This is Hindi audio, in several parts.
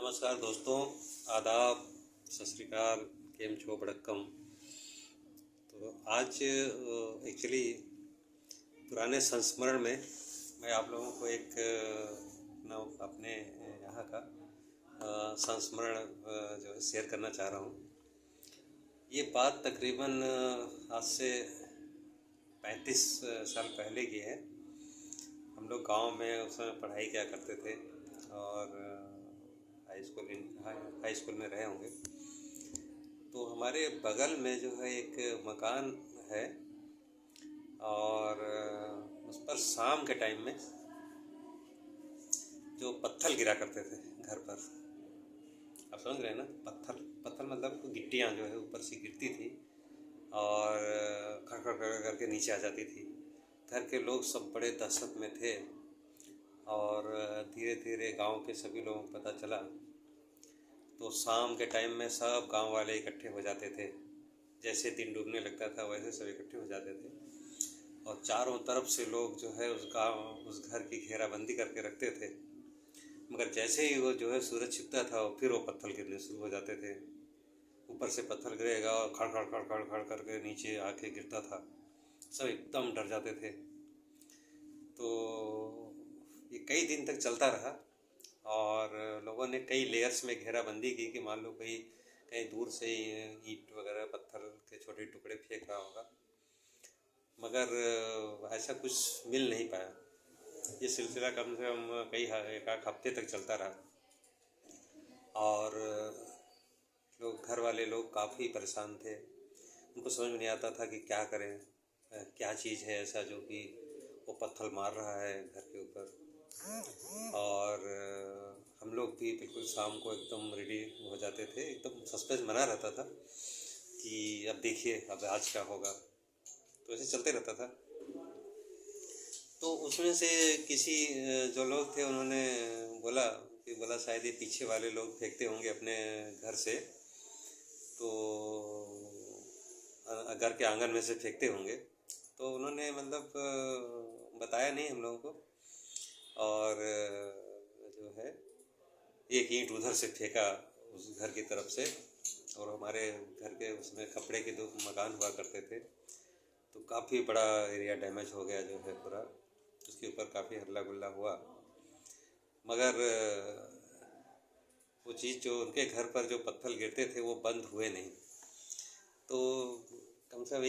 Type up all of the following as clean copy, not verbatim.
नमस्कार दोस्तों, आदाब, सत श्री अकाल, केम छो बड़क्कम। तो आज एक्चुअली पुराने संस्मरण में मैं आप लोगों को एक अपने यहाँ का संस्मरण जो है शेयर करना चाह रहा हूँ। ये बात तकरीबन आज से 35 साल पहले की है। हम लोग गांव में उस समय पढ़ाई किया करते थे और हाई स्कूल में रहे होंगे। तो हमारे बगल में जो है एक मकान है और उस पर शाम के टाइम में जो पत्थर गिरा करते थे घर पर। आप समझ रहे हैं ना, पत्थर पत्थर मतलब गिट्टियाँ जो है ऊपर से गिरती थी और खड़ खड़ करके नीचे आ जाती थी। घर के लोग सब बड़े दहशत में थे और धीरे धीरे गांव के सभी लोगों को पता चला तो शाम के टाइम में सब गांव वाले इकट्ठे हो जाते थे। जैसे दिन डूबने लगता था वैसे सब इकट्ठे हो जाते थे और चारों तरफ से लोग जो है उस घर की घेराबंदी करके रखते थे। मगर जैसे ही वो जो है सूरज छिपता था फिर वो पत्थर गिरने शुरू हो जाते थे। ऊपर से पत्थर गिरेगा और खड़ खड़ खड़ खड़ खड़ करके नीचे आके गिरता था। सब एकदम डर जाते थे। तो ये कई दिन तक चलता रहा और लोगों ने कई लेयर्स में घेराबंदी की कि मान लो कोई कहीं दूर से ही ईंट वगैरह पत्थर के छोटे टुकड़े फेंक रहा होगा, मगर ऐसा कुछ मिल नहीं पाया। ये सिलसिला कम से कम एक आध हफ्ते तक चलता रहा और लोग घर वाले लोग काफ़ी परेशान थे। उनको समझ में नहीं आता था कि क्या करें, क्या चीज़ है ऐसा जो कि वो पत्थर मार रहा है घर के ऊपर। और हम लोग भी बिल्कुल शाम को एकदम रेडी हो जाते थे, एकदम सस्पेंस बना रहता था कि अब देखिए अब आज क्या होगा। तो ऐसे चलते रहता था। तो उसमें से किसी जो लोग थे उन्होंने बोला शायद ये पीछे वाले लोग फेंकते होंगे अपने घर से, तो घर के आंगन में से फेंकते होंगे। तो उन्होंने मतलब बताया नहीं हम लोगों को और जो है एक ईंट उधर से फेंका उस घर की तरफ से। और हमारे घर के उसमें कपड़े के 2 मकान हुआ करते थे, तो काफ़ी बड़ा एरिया डैमेज हो गया जो है पूरा। उसके ऊपर काफ़ी हल्ला गुल्ला हुआ, मगर वो चीज़ जो उनके घर पर जो पत्थर गिरते थे वो बंद हुए नहीं। तो कम से कम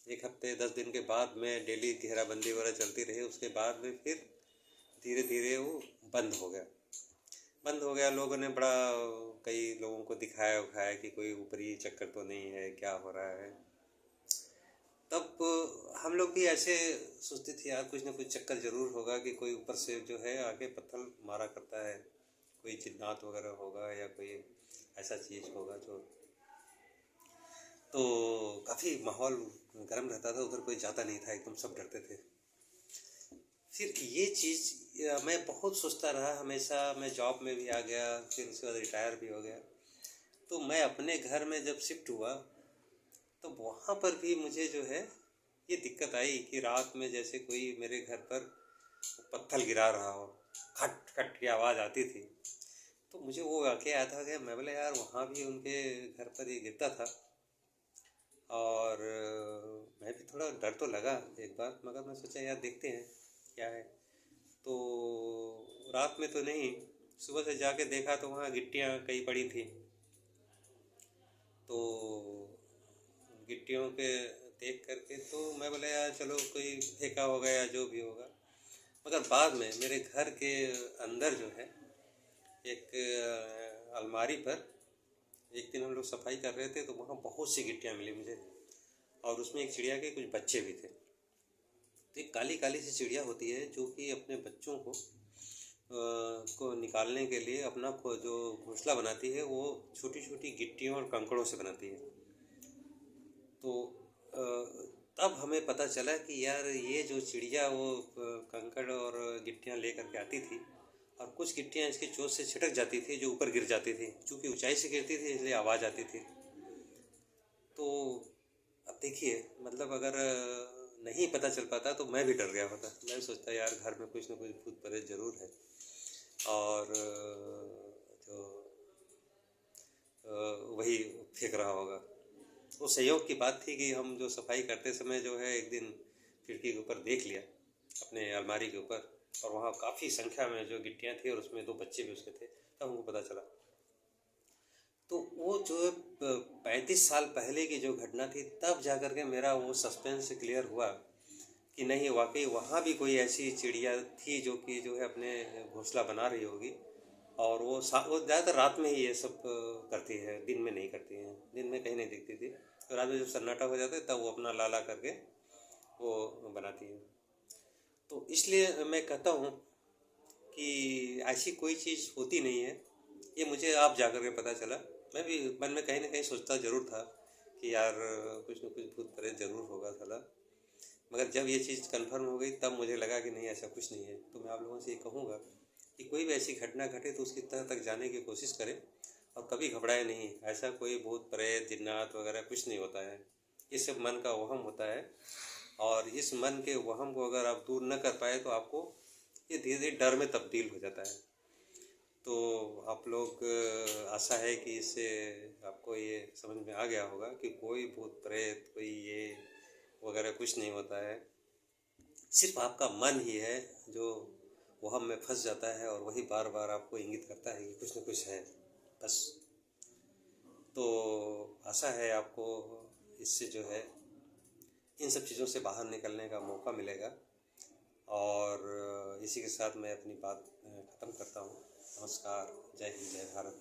एक हफ्ते 10 दिन के बाद में डेली घेराबंदी वगैरह चलती रही। उसके बाद में फिर धीरे धीरे वो बंद हो गया। लोगों ने बड़ा कई लोगों को दिखाया उखाया कि कोई ऊपरी चक्कर तो नहीं है, क्या हो रहा है। तब हम लोग भी ऐसे सोचते थे यार कुछ ना कुछ चक्कर ज़रूर होगा कि कोई ऊपर से जो है आके पत्थर मारा करता है, कोई जिन्नात वगैरह होगा या कोई ऐसा चीज़ होगा जो। तो काफ़ी माहौल गर्म रहता था, उधर कोई जाता नहीं था, एकदम सब डरते थे। फिर ये चीज़ मैं बहुत सोचता रहा हमेशा। मैं जॉब में भी आ गया, फिर उसके बाद रिटायर भी हो गया। तो मैं अपने घर में जब शिफ्ट हुआ तो वहाँ पर भी मुझे जो है ये दिक्कत आई कि रात में जैसे कोई मेरे घर पर पत्थर गिरा रहा हो, खट खट की आवाज़ आती थी। तो मुझे वो वाक़या याद आ गया। मैं बोला यार वहाँ भी उनके घर पर ये गिरता था और मैं भी थोड़ा डर तो लगा एक बार, मगर मैं सोचा यार देखते हैं क्या है। तो रात में तो नहीं, सुबह से जाके देखा तो वहाँ गिट्टियाँ कई पड़ी थी। तो गिट्टियों के देख करके तो मैं बोला यार चलो कोई फेंका होगा या जो भी होगा। मगर बाद में मेरे घर के अंदर जो है एक अलमारी पर एक दिन हम लोग सफाई कर रहे थे तो वहाँ बहुत सी गिट्टियाँ मिली मुझे और उसमें एक चिड़िया के कुछ बच्चे भी थे। तो एक काली काली सी चिड़िया होती है जो कि अपने बच्चों को निकालने के लिए अपना जो घोंसला बनाती है वो छोटी छोटी गिट्टियों और कंकड़ों से बनाती है। तो तब हमें पता चला कि यार ये जो चिड़िया वो कंकड़ और गिट्टियाँ ले करके आती थी और कुछ गिट्टियाँ इसकी चोंच से छिटक जाती थी जो ऊपर गिर जाती थी। चूँकि ऊंचाई से गिरती थी इसलिए आवाज़ आती थी। तो अब देखिए मतलब अगर नहीं पता चल पाता तो मैं भी डर गया होता। मैं सोचता यार घर में कुछ ना कुछ भूत प्रेत ज़रूर है। और फेंक रहा होगा। वो संयोग की बात थी कि हम जो सफाई करते समय जो है एक दिन खिड़की के ऊपर देख लिया, अपने अलमारी के ऊपर, और वहाँ काफ़ी संख्या में जो गिट्टियाँ थी और उसमें 2 बच्चे भी उसके थे। तब हमको पता चला। तो वो जो 35 साल पहले की जो घटना थी, तब जा कर के मेरा वो सस्पेंस क्लियर हुआ कि नहीं, वाकई वहाँ भी कोई ऐसी चिड़िया थी जो कि जो है अपने घोंसला बना रही होगी। और वो ज़्यादातर रात में ही ये सब करती है, दिन में नहीं करती हैं। दिन में कहीं नहीं दिखती थी, तो रात में जब सन्नाटा हो जाता है तब वो अपना लाला करके वो बनाती हैं। तो इसलिए मैं कहता हूँ कि ऐसी कोई चीज़ होती नहीं है। ये मुझे आप जा कर के पता चला। मैं भी मन में कहीं ना कहीं सोचता ज़रूर था कि यार कुछ न कुछ भूत प्रेत ज़रूर होगा साला। मगर जब ये चीज़ कंफर्म हो गई तब मुझे लगा कि नहीं, ऐसा कुछ नहीं है। तो मैं आप लोगों से ये कहूँगा कि कोई भी ऐसी घटना घटे तो उसकी तह तक जाने की कोशिश करें और कभी घबराए नहीं। ऐसा कोई भूत प्रेत जिन्नात वगैरह कुछ नहीं होता है। ये सब मन का वहम होता है, और इस मन के वहम को अगर आप दूर न कर पाए तो आपको ये धीरे धीरे डर में तब्दील हो जाता है। तो आप लोग, आशा है कि इससे आपको ये समझ में आ गया होगा कि कोई भूत प्रेत, कोई ये वगैरह कुछ नहीं होता है। सिर्फ आपका मन ही है जो वहम में फंस जाता है और वही बार बार आपको इंगित करता है कि कुछ न कुछ है, बस। तो आशा है आपको इससे जो है इन सब चीज़ों से बाहर निकलने का मौका मिलेगा। और इसी के साथ मैं अपनी बात ख़त्म करता हूँ। नमस्कार, जय हिंद, जय भारत।